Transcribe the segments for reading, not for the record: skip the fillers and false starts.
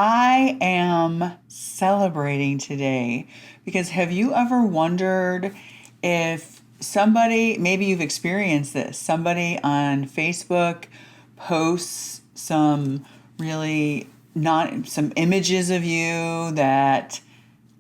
I am celebrating today because have you ever wondered if somebody, maybe you've experienced this, somebody on Facebook posts some really not some images of you that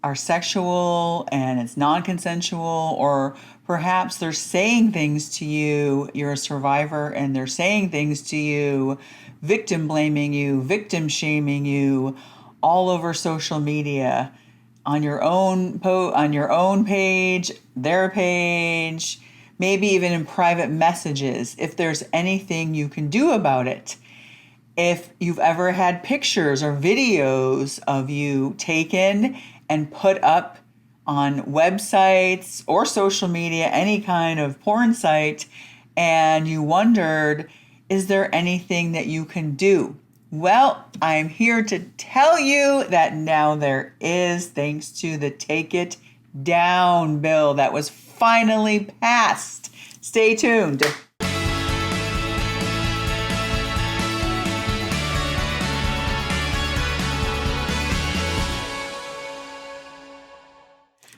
are sexual and it's non-consensual, or perhaps they're saying things to you, you're a survivor, and they're saying things to you, victim blaming you, victim shaming you all over social media, on your own on your own page, their page, maybe even in private messages, if there's anything you can do about it. If you've ever had pictures or videos of you taken and put up on websites or social media, any kind of porn site, and you wondered, is there anything that you can do? Well, I'm here to tell you that now there is, thanks to the Take It Down bill that was finally passed. Stay tuned.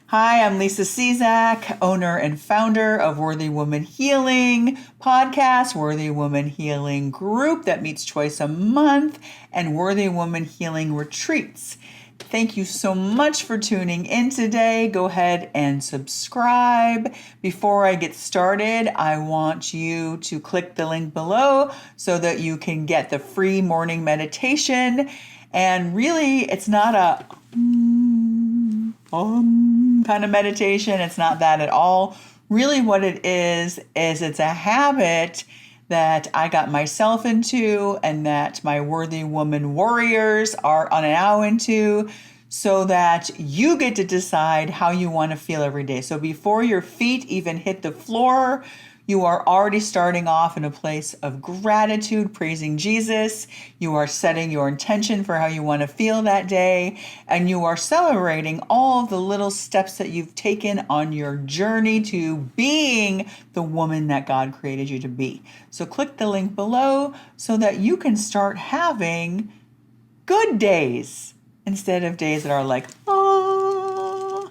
Hi, I'm Lisa Czak, owner and founder of Worthy Woman Healing podcast, Worthy Woman Healing group that meets twice a month, and Worthy Woman Healing retreats. Thank you so much for tuning in today. Go ahead and subscribe. Before I get started, I want you to click the link below so that you can get the free morning meditation. And really, it's not a kind of meditation. It's not that at all. Really what it is it's a habit that I got myself into and that my worthy woman warriors are now into, so that you get to decide how you want to feel every day. So before your feet even hit the floor, you are already starting off in a place of gratitude, praising Jesus. You are setting your intention for how you want to feel that day, and you are celebrating all of the little steps that you've taken on your journey to being the woman that God created you to be. So click the link below so that you can start having good days instead of days that are like, oh.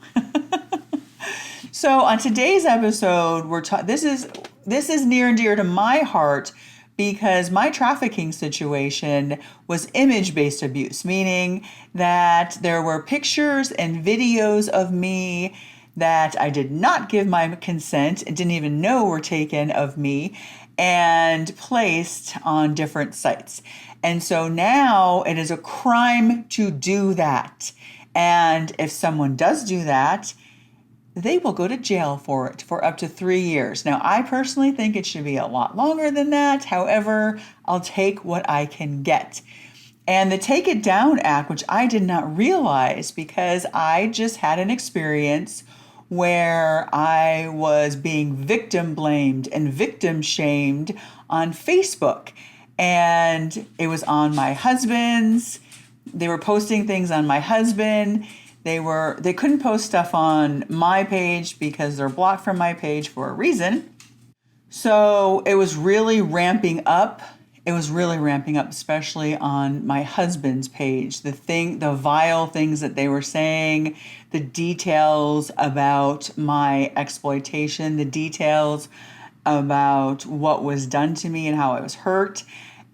So on today's episode, this is near and dear to my heart because my trafficking situation was image-based abuse, meaning that there were pictures and videos of me that I did not give my consent and didn't even know were taken of me and placed on different sites. And so now it is a crime to do that. And if someone does do that, they will go to jail for it for up to 3 years. Now, I personally think it should be a lot longer than that. However, I'll take what I can get. And the Take It Down Act, which I did not realize because I just had an experience where I was being victim blamed and victim shamed on Facebook. And it was on my husband's. They were posting things on my husband. They couldn't post stuff on my page because they're blocked from my page for a reason. So it was really ramping up. Especially on my husband's page. The vile things that they were saying, the details about my exploitation, the details about what was done to me and how I was hurt.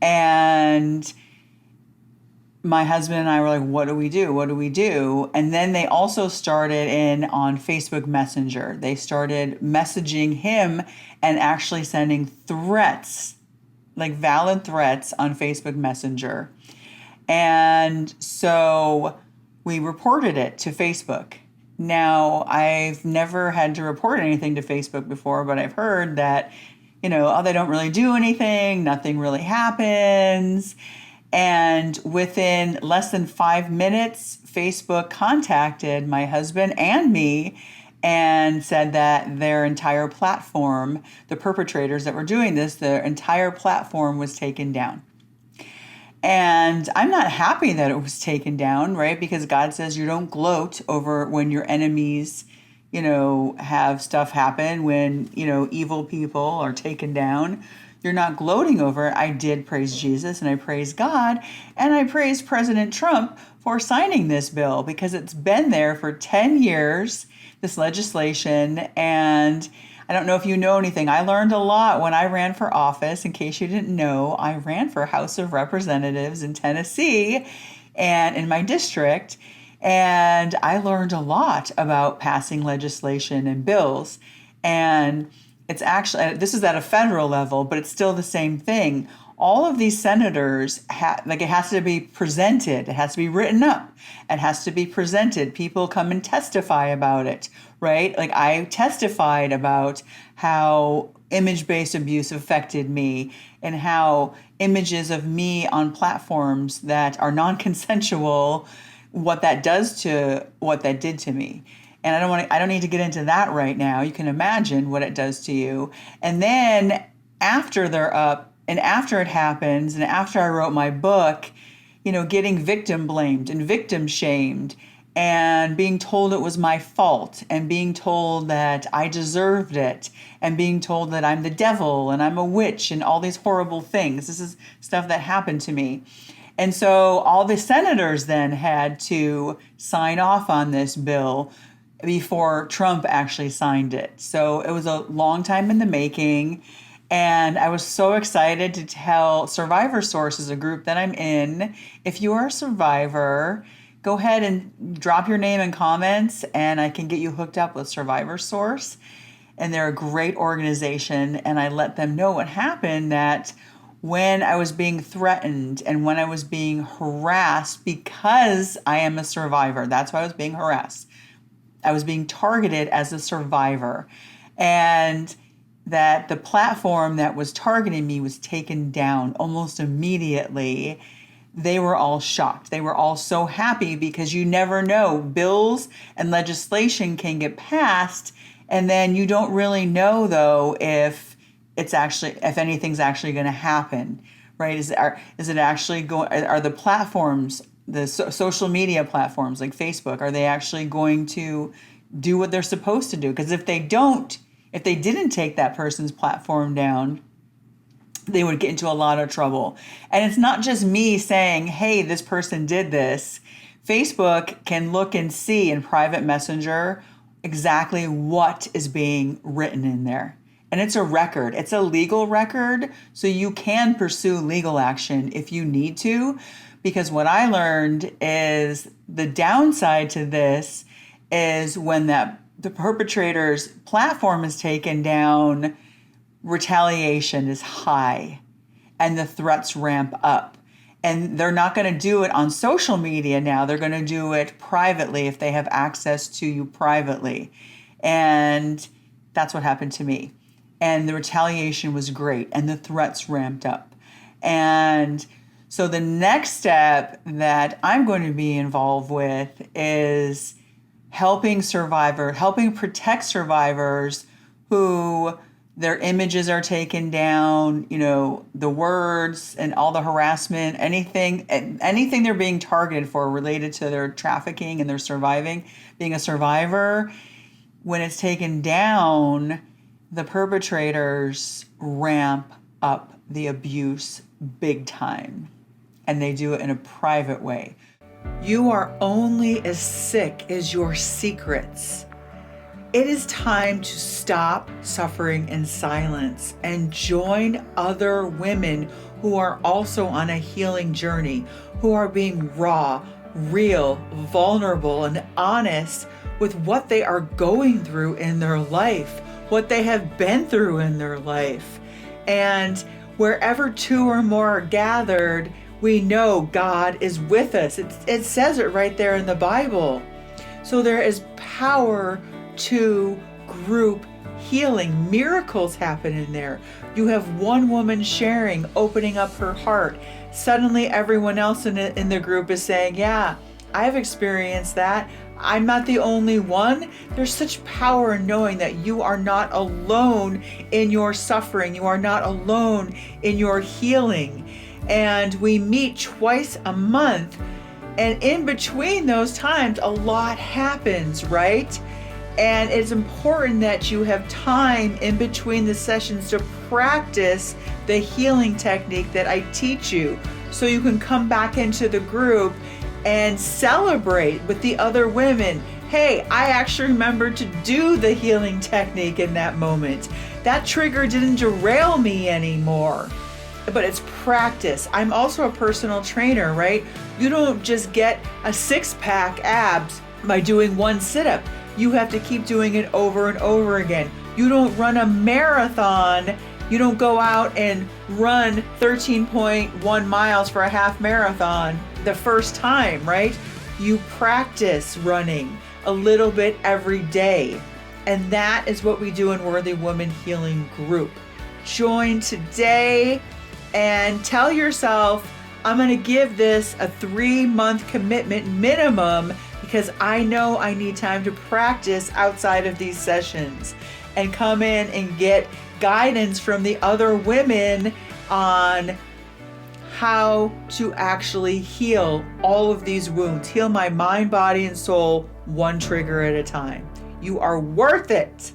And my husband and I were like, what do we do? What do we do? And then they also started in on Facebook Messenger. They started messaging him and actually sending threats, like valid threats on Facebook Messenger. And so we reported it to Facebook. Now, I've never had to report anything to Facebook before, but I've heard that, they don't really do anything. Nothing really happens. And within less than 5 minutes, Facebook contacted my husband and me and said that their entire platform, the perpetrators that were doing this, their entire platform was taken down. And I'm not happy that it was taken down, right? Because God says you don't gloat over when your enemies, have stuff happen, when, evil people are taken down. you're not gloating over it, I did praise Jesus and I praise God and I praise President Trump for signing this bill, because it's been there for 10 years, this legislation. And I don't know if you know anything. I learned a lot when I ran for office. In case you didn't know, I ran for House of Representatives in Tennessee and in my district. And I learned a lot about passing legislation and bills. And it's actually, this is at a federal level, but it's still the same thing. All of these senators, it has to be presented. It has to be written up. It has to be presented. People come and testify about it, right? Like I testified about how image-based abuse affected me and how images of me on platforms that are non-consensual, what that did to me. And I don't need to get into that right now. You can imagine what it does to you. And then after they're up and after it happens and after I wrote my book, getting victim blamed and victim shamed and being told it was my fault and being told that I deserved it and being told that I'm the devil and I'm a witch and all these horrible things. This is stuff that happened to me. And so all the senators then had to sign off on this bill before Trump actually signed it. So it was a long time in the making. And I was so excited to tell Survivor Source is a group that I'm in. If you are a survivor, go ahead and drop your name in comments and I can get you hooked up with Survivor Source. And they're a great organization. And I let them know what happened, that when I was being threatened and when I was being harassed, because I am a survivor, that's why I was being harassed. I was being targeted as a survivor, and that the platform that was targeting me was taken down almost immediately. They were all shocked. They were all so happy, because you never know. Bills and legislation can get passed, and then you don't really know, though, if anything's actually going to happen, right? Is it actually going? Are the platforms, the social media platforms like Facebook, are they actually going to do what they're supposed to do? Because if they didn't take that person's platform down, they would get into a lot of trouble. And it's not just me saying, hey, this person did this. Facebook can look and see in private messenger exactly what is being written in there. And it's a record. It's a legal record. So you can pursue legal action if you need to. Because what I learned is the downside to this is when the perpetrator's platform is taken down, retaliation is high and the threats ramp up. And they're not going to do it on social media now. They're going to do it privately if they have access to you privately. And that's what happened to me. And the retaliation was great and the threats ramped up. And so the next step that I'm going to be involved with is helping protect survivors who their images are taken down, the words and all the harassment, anything they're being targeted for related to their trafficking and their being a survivor. When it's taken down, the perpetrators ramp up the abuse big time, and they do it in a private way. You are only as sick as your secrets. It is time to stop suffering in silence and join other women who are also on a healing journey, who are being raw, real, vulnerable, and honest with what they are going through in their life, what they have been through in their life. And wherever two or more are gathered, we know God is with us. It says it right there in the Bible. So there is power to group healing. Miracles happen in there. You have one woman sharing, opening up her heart. Suddenly everyone else in the group is saying, yeah, I've experienced that. I'm not the only one. There's such power in knowing that you are not alone in your suffering. You are not alone in your healing. And we meet twice a month. And in between those times, a lot happens, right? And it's important that you have time in between the sessions to practice the healing technique that I teach you, so you can come back into the group and celebrate with the other women. Hey, I actually remembered to do the healing technique in that moment. That trigger didn't derail me anymore. But it's practice. I'm also a personal trainer, right? You don't just get a six-pack abs by doing one sit-up. You have to keep doing it over and over again. You don't run a marathon. You don't go out and run 13.1 miles for a half marathon the first time, right? You practice running a little bit every day. And that is what we do in Worthy Woman Healing Group. Join today and tell yourself, I'm going to give this a 3-month commitment minimum, because I know I need time to practice outside of these sessions, and come in and get guidance from the other women on how to actually heal all of these wounds, heal my mind, body, and soul, one trigger at a time. You are worth it.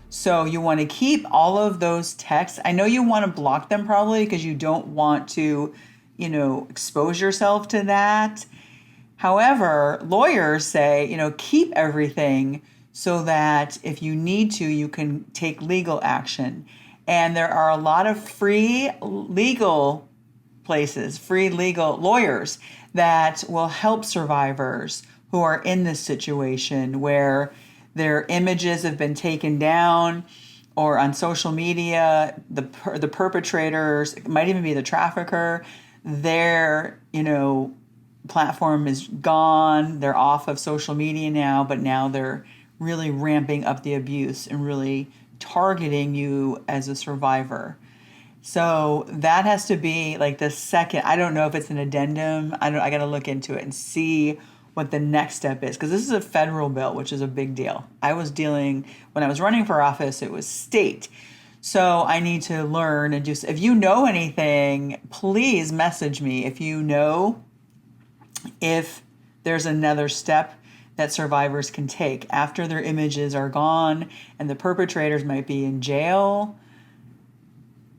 So you want to keep all of those texts. I know you want to block them probably because you don't want to, expose yourself to that. However, lawyers say, keep everything so that if you need to, you can take legal action. And there are a lot of free legal places, free legal lawyers that will help survivors who are in this situation where their images have been taken down, or on social media, the perpetrators, it might even be the trafficker, their, platform is gone. They're off of social media now, but now they're really ramping up the abuse and really targeting you as a survivor. So that has to be like the second. I don't know if it's an addendum. I got to look into it and see what the next step is, because this is a federal bill, which is a big deal. When I was running for office, it was state. So I need to learn and just, if you know anything, please message me. If you know if there's another step that survivors can take after their images are gone, and the perpetrators might be in jail,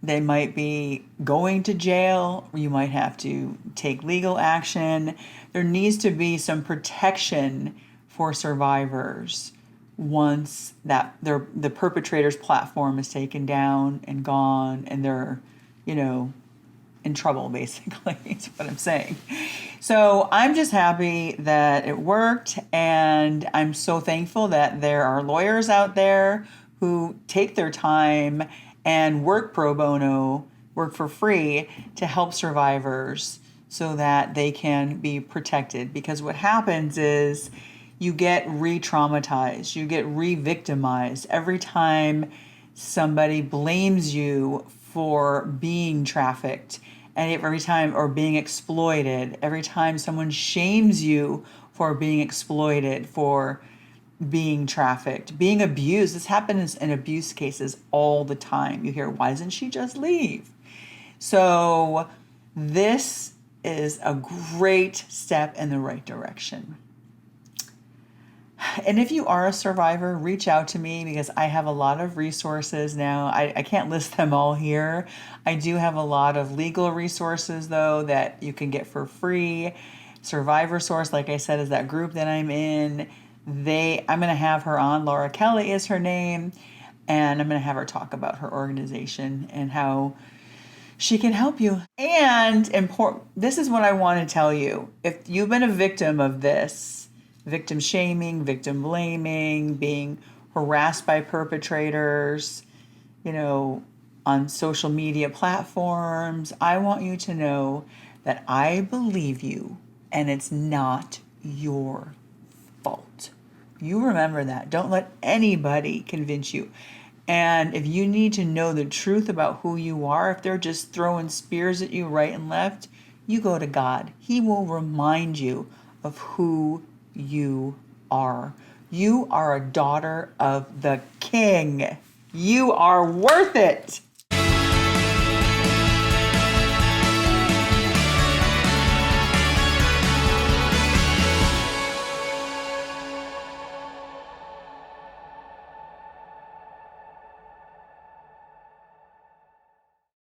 they might be going to jail, or you might have to take legal action. There needs to be some protection for survivors once that the perpetrator's platform is taken down and gone, and they're, in trouble, basically, is what I'm saying. So I'm just happy that it worked, and I'm so thankful that there are lawyers out there who take their time and work pro bono, work for free to help survivors so that they can be protected. Because what happens is you get re-traumatized, you get re-victimized every time somebody blames you for being trafficked, and every time, or being exploited, every time someone shames you for being exploited, for being trafficked, being abused. This happens in abuse cases all the time. You hear, why doesn't she just leave? So this is a great step in the right direction. And if you are a survivor, reach out to me, because I have a lot of resources now. I can't list them all here. I do have a lot of legal resources, though, that you can get for free. Survivor Source, like I said, is that group that I'm in. I'm going to have her on. Laura Kelly is her name. And I'm going to have her talk about her organization and how she can help you. And this is what I want to tell you. If you've been a victim of this, victim shaming, victim blaming, being harassed by perpetrators, on social media platforms, I want you to know that I believe you, and it's not your fault. You remember that. Don't let anybody convince you. And if you need to know the truth about who you are, if they're just throwing spears at you right and left, you go to God. He will remind you of who you are. You are a daughter of the King. You are worth it.